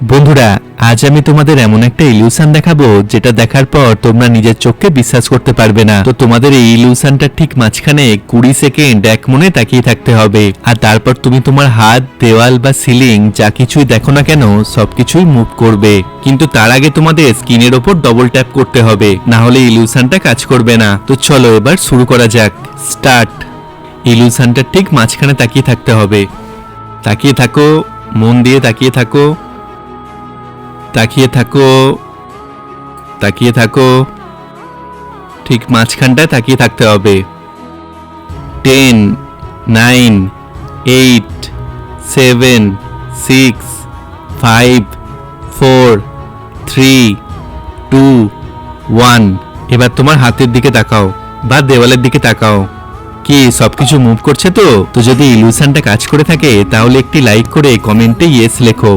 বন্ধুরা, আজ আমি তোমাদের এমন একটা ইলিউশন দেখাবো যেটা দেখার পর তোমরা নিজের চোখকে বিশ্বাস করতে পারবে না। তো তোমাদের এই ইলিউশনটা ঠিক মাঝখানে 20 সেকেন্ড এক মনে তাকিয়ে থাকতে হবে, আর তারপর তুমি তোমার হাত, দেওয়াল বা সিলিং যা কিছুই দেখো না কেন সবকিছুই মুভ করবে। কিন্তু তার আগে তোমাদের স্ক্রিনের ওপর ডবল ট্যাপ করতে হবে, না হলে ইলিউশনটা কাজ করবে না। তো চলো এবার শুরু করা যাক। স্টার্ট। ইলিউশনটা ঠিক মাঝখানে তাকিয়ে থাকতে হবে। তাকিয়ে থাকো, মন দিয়ে তাকিয়ে থাকো, তাকিয়ে থাকো, তাকিয়ে থাকো, ঠিক মাঝখানটায় তাকিয়ে থাকতে হবে। 10, 9, 8, 7, 6, 5, 4, 3, 2, 1। এবার তোমার হাতের দিকে তাকাও বা দেওয়ালের দিকে তাকাও। কি সবকিছু মুভ করছে? তো যদি ইলিউশনটা কাজ করে থাকে তাহলে একটি লাইক করে কমেন্টে ইয়েস লেখো।